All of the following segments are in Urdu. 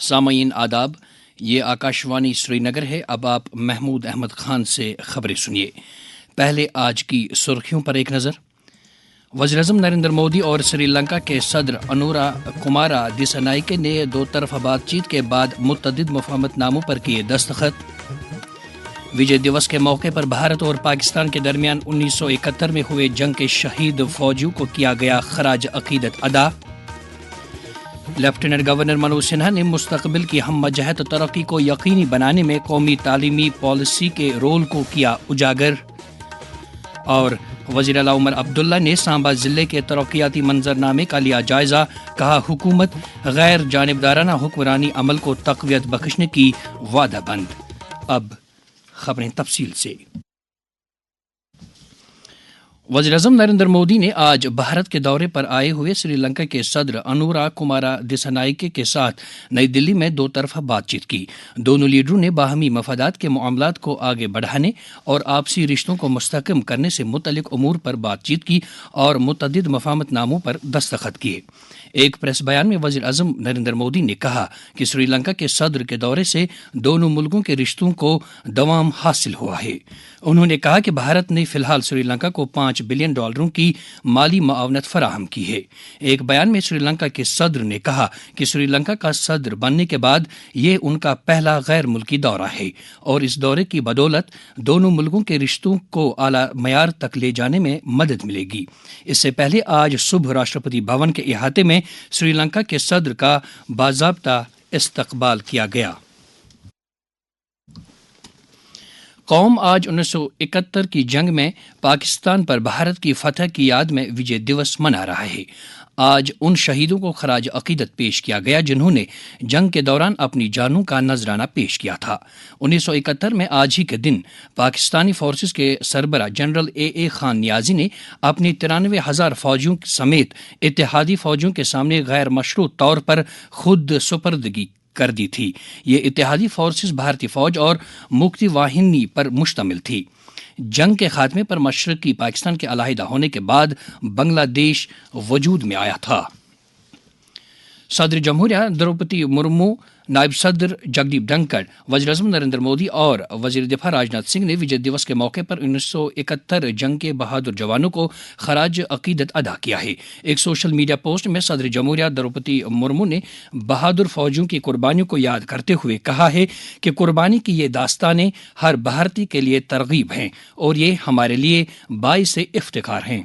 سامعین آداب، یہ آکاشوانی سری نگر ہے۔ اب آپ محمود احمد خان سے خبریں سنیے۔ پہلے آج کی سرخیوں پر ایک نظر۔ وزیر اعظم نریندر مودی اور سری لنکا کے صدر انورا کمارا دسانائکے نے دو طرفہ بات چیت کے بعد متعدد مفاہمت ناموں پر کیے دستخط۔ وجے دیوس کے موقع پر بھارت اور پاکستان کے درمیان 1971 میں ہوئے جنگ کے شہید فوجیوں کو کیا گیا خراج عقیدت ادا۔ لیفٹیننٹ گورنر منوج سنہا نے مستقبل کی ہم جہت ترقی کو یقینی بنانے میں قومی تعلیمی پالیسی کے رول کو کیا اجاگر۔ اور وزیر اعلیٰ عمر عبداللہ نے سانبا ضلع کے ترقیاتی منظرنامے کا لیا جائزہ، کہا حکومت غیر جانبدارانہ حکمرانی عمل کو تقویت بخشنے کی وعدہ بند۔ اب خبریں تفصیل سے۔ وزیر اعظم نریندر مودی نے آج بھارت کے دورے پر آئے ہوئے سری لنکا کے صدر انورا کمارا دسانائکے کے ساتھ نئی دلی میں دو طرفہ بات چیت کی۔ دونوں لیڈروں نے باہمی مفادات کے معاملات کو آگے بڑھانے اور آپسی رشتوں کو مستحکم کرنے سے متعلق امور پر بات چیت کی اور متعدد مفاہمت ناموں پر دستخط کیے۔ ایک پریس بیان میں وزیر اعظم نریندر مودی نے کہا کہ سری لنکا کے صدر کے دورے سے دونوں ملکوں کے رشتوں کو دوام حاصل ہوا ہے۔ انہوں نے کہا کہ بھارت نے فی الحال سری لنکا کو $5 بلین کی مالی معاونت فراہم کی ہے۔ ایک بیان میں سری لنکا کے صدر نے کہا کہ سری لنکا کا صدر بننے کے بعد یہ ان کا پہلا غیر ملکی دورہ ہے اور اس دورے کی بدولت دونوں ملکوں کے رشتوں کو اعلیٰ معیار تک لے جانے میں مدد ملے گی۔ اس سے پہلے آج صبح راشٹرپتی بھون کے احاطے میں سری لنکا کے صدر کا باضابطہ استقبال کیا گیا۔ قوم آج 1971 کی جنگ میں پاکستان پر بھارت کی فتح کی یاد میں وجے دیوس منا رہا ہے۔ آج ان شہیدوں کو خراج عقیدت پیش کیا گیا جنہوں نے جنگ کے دوران اپنی جانوں کا نذرانہ پیش کیا تھا۔ 1971 میں آج ہی کے دن پاکستانی فورسز کے سربراہ جنرل اے خان نیازی نے اپنی 93,000 فوجیوں سمیت اتحادی فوجیوں کے سامنے غیر مشروط طور پر خود سپردگی کر دی تھی۔ یہ اتحادی فورسز بھارتی فوج اور مکتی واہنی پر مشتمل تھی۔ جنگ کے خاتمے پر مشرقی پاکستان کے علیحدہ ہونے کے بعد بنگلہ دیش وجود میں آیا تھا۔ صدر جمہوریہ دروپدی مرمو، نائب صدر جگدیپ دھنکڑ، وزیر اعظم نریندر مودی اور وزیر دفاع راجناتھ سنگھ نے وجے دیوس کے موقع پر 1971 جنگ کے بہادر جوانوں کو خراج عقیدت ادا کیا ہے۔ ایک سوشل میڈیا پوسٹ میں صدر جمہوریہ دروپدی مرمو نے بہادر فوجیوں کی قربانیوں کو یاد کرتے ہوئے کہا ہے کہ قربانی کی یہ داستانیں ہر بھارتی کے لیے ترغیب ہیں اور یہ ہمارے لیے باعث افتخار ہیں۔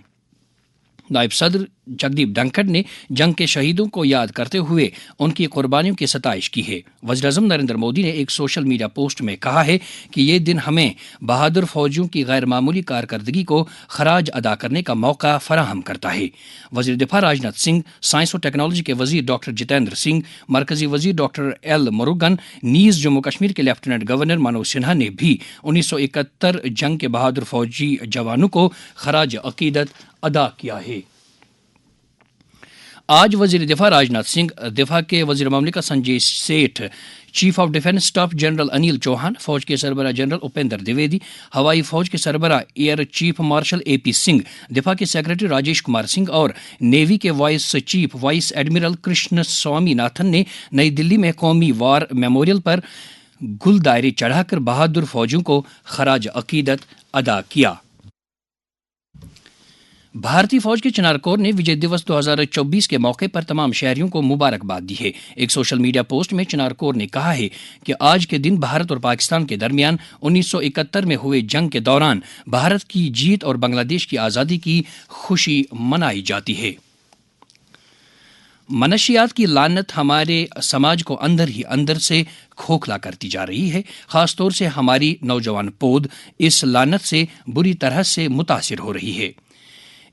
نائب صدر جگدیپ دھنکڑ نے جنگ کے شہیدوں کو یاد کرتے ہوئے ان کی قربانیوں کی ستائش کی ہے۔ وزیر اعظم نریندر مودی نے ایک سوشل میڈیا پوسٹ میں کہا ہے کہ یہ دن ہمیں بہادر فوجیوں کی غیر معمولی کارکردگی کو خراج ادا کرنے کا موقع فراہم کرتا ہے۔ وزیر دفاع راجناتھ سنگھ، سائنس اور ٹیکنالوجی کے وزیر ڈاکٹر جتیندر سنگھ، مرکزی وزیر ڈاکٹر ایل مروگن، نیز جموں کشمیر کے لیفٹیننٹ گورنر منوج سنہا نے بھی 1971 جنگ کے بہادر فوجی جوانوں کو خراج عقیدت ادا کیا ہے۔ آج وزیر دفاع راجناتھ سنگھ، دفاع کے وزیر مملکت Sanjay Seth, chief of defence staff general Anil Chauhan, فوج کے سربراہ جنرل اپیندر دویدی، ہوائی فوج کے سربراہ air chief marshal AP Singh, دفاع کے سیکرٹری راجیش کمار سنگھ اور نیوی کے vice chief vice admiral Krishna Swaminathan نے نئی دلی میں قومی وار میموریل پر گل دائرے چڑھا کر بہادر فوجیوں کو خراج عقیدت ادا کیا۔ بھارتی فوج کے چنار کور نے وجے دیوس 2024 کے موقع پر تمام شہریوں کو مبارکباد دی ہے۔ ایک سوشل میڈیا پوسٹ میں چنار کور نے کہا ہے کہ آج کے دن بھارت اور پاکستان کے درمیان 1971 میں ہوئے جنگ کے دوران بھارت کی جیت اور بنگلہ دیش کی آزادی کی خوشی منائی جاتی ہے۔ منشیات کی لعنت ہمارے سماج کو اندر ہی اندر سے کھوکھلا کرتی جا رہی ہے۔ خاص طور سے ہماری نوجوان پود اس لعنت سے بری طرح سے متاثر ہو رہی ہے۔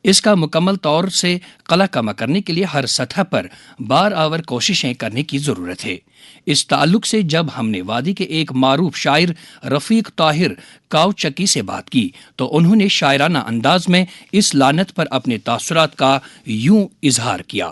اس کا مکمل طور سے قلع کما کرنے کے لیے ہر سطح پر بار آور کوششیں کرنے کی ضرورت ہے۔ اس تعلق سے جب ہم نے وادی کے ایک معروف شاعر رفیق طاہر کاؤچکی سے بات کی تو انہوں نے شاعرانہ انداز میں اس لعنت پر اپنے تاثرات کا یوں اظہار کیا۔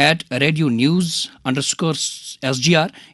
@radionews_SGR,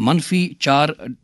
-4,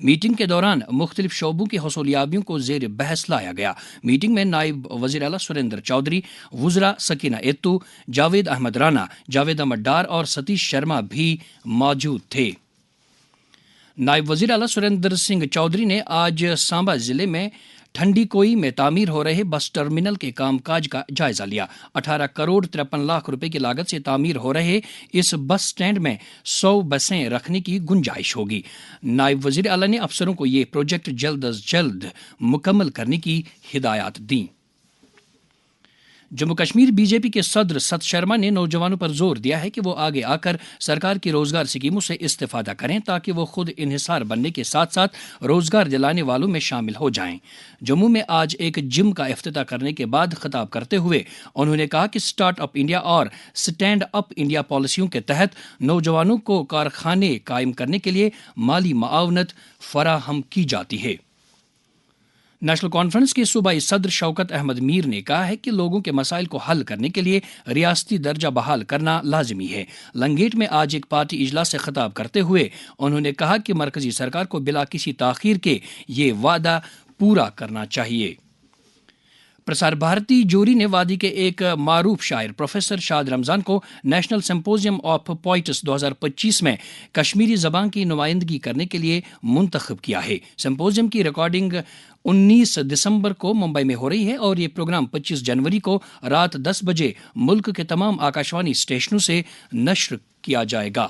میٹنگ کے دوران مختلف شعبوں کی حصولیابیوں کو زیر بحث لایا گیا۔ میٹنگ میں نائب وزیر اعلیٰ سریندر چودھری، وزراء سکینہ ایتو، جاوید احمد رانا، جاوید احمد ڈار اور ستیش شرما بھی موجود تھے۔ نائب وزیر اعلیٰ سریندر سنگھ چودھری نے آج سانبا ضلع میں ٹھنڈی کوئی میں تعمیر ہو رہے بس ٹرمینل کے کام کاج کا جائزہ لیا۔ 18 کروڑ 53 لاکھ روپے کی لاگت سے تعمیر ہو رہے اس بس سٹینڈ میں 100 بسیں رکھنے کی گنجائش ہوگی۔ نائب وزیر اعلیٰ نے افسروں کو یہ پروجیکٹ جلد از جلد مکمل کرنے کی ہدایات دیں۔ جموں کشمیر بی جے پی کے صدر ست شرما نے نوجوانوں پر زور دیا ہے کہ وہ آگے آ کر سرکار کی روزگار اسکیموں سے استفادہ کریں تاکہ وہ خود انحصار بننے کے ساتھ ساتھ روزگار دلانے والوں میں شامل ہو جائیں۔ جموں میں آج ایک جم کا افتتاح کرنے کے بعد خطاب کرتے ہوئے انہوں نے کہا کہ سٹارٹ اپ انڈیا اور سٹینڈ اپ انڈیا پالیسیوں کے تحت نوجوانوں کو کارخانے قائم کرنے کے لیے مالی معاونت فراہم کی جاتی ہے۔ نیشنل کانفرنس کے صوبائی صدر شوکت احمد میر نے کہا ہے کہ لوگوں کے مسائل کو حل کرنے کے لیے ریاستی درجہ بحال کرنا لازمی ہے۔ لنگیٹ میں آج ایک پارٹی اجلاس سے خطاب کرتے ہوئے انہوں نے کہا کہ مرکزی سرکار کو بلا کسی تاخیر کے یہ وعدہ پورا کرنا چاہیے۔ پرسار بھارتی جوری نے وادی کے ایک معروف شاعر پروفیسر شاد رمضان کو نیشنل سمپوزیم آف پوئٹس 2025 میں کشمیری زبان کی نمائندگی کرنے کے لیے منتخب کیا ہے۔ سمپوزیم کی ریکارڈنگ 19 دسمبر کو ممبئی میں ہو رہی ہے اور یہ پروگرام 25 جنوری کو رات 10 بجے ملک کے تمام آکاشوانی اسٹیشنوں سے نشر کیا جائے گا۔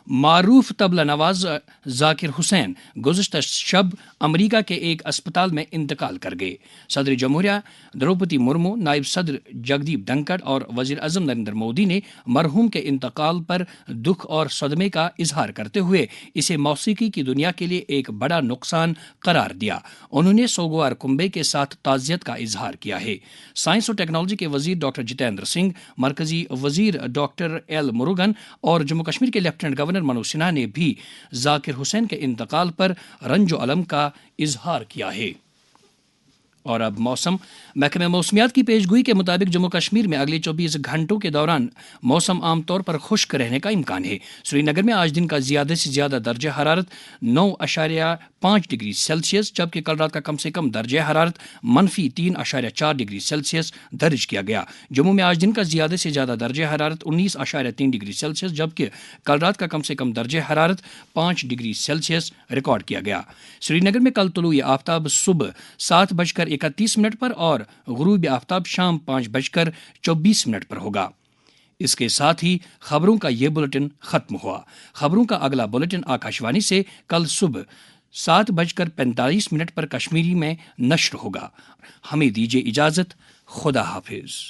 معروف طبلہ نواز ذاکر حسین گزشتہ شب امریکہ کے ایک اسپتال میں انتقال کر گئے۔ صدر جمہوریہ دروپدی مرمو، نائب صدر جگدیپ دھنکڑ اور وزیر اعظم نریندر مودی نے مرحوم کے انتقال پر دکھ اور صدمے کا اظہار کرتے ہوئے اسے موسیقی کی دنیا کے لیے ایک بڑا نقصان قرار دیا۔ انہوں نے سوگوار کنبے کے ساتھ تعزیت کا اظہار کیا ہے۔ سائنس اور ٹیکنالوجی کے وزیر ڈاکٹر جتیندر سنگھ، مرکزی وزیر ڈاکٹر ایل مروگن اور جموں کشمیر کے لیفٹیننٹ گورنر منوج سنہا نے بھی ذاکر حسین کے انتقال پر رنج و الم کا اظہار کیا ہے۔ اور اب موسم۔ محکمہ موسمیات کی پیشگوئی کے مطابق جموں کشمیر میں اگلے 24 گھنٹوں کے دوران موسم عام طور پر خشک رہنے کا امکان ہے۔ سری نگر میں آج دن کا زیادہ سے زیادہ درجہ حرارت 9.5 ڈگری سیلسیس جبکہ کل رات کا کم سے کم درجہ حرارت -3.4 ڈگری سیلسیس درج کیا گیا۔ جموں میں آج دن کا زیادہ سے زیادہ درجہ حرارت 19.3 ڈگری سیلسیس جبکہ کل رات کا کم سے کم درجہ حرارت 5 ڈگری سیلسیس ریکارڈ کیا گیا۔ سری نگر میں کل طلوع آفتاب صبح 7:31 پر اور غروب آفتاب شام 5:24 پر ہوگا۔ اس کے ساتھ ہی خبروں کا یہ بلیٹن ختم ہوا۔ خبروں کا اگلا بلیٹن آکاشوانی سے کل صبح 7:45 پر کشمیری میں نشر ہوگا۔ ہمیں دیجیے اجازت۔ خدا حافظ۔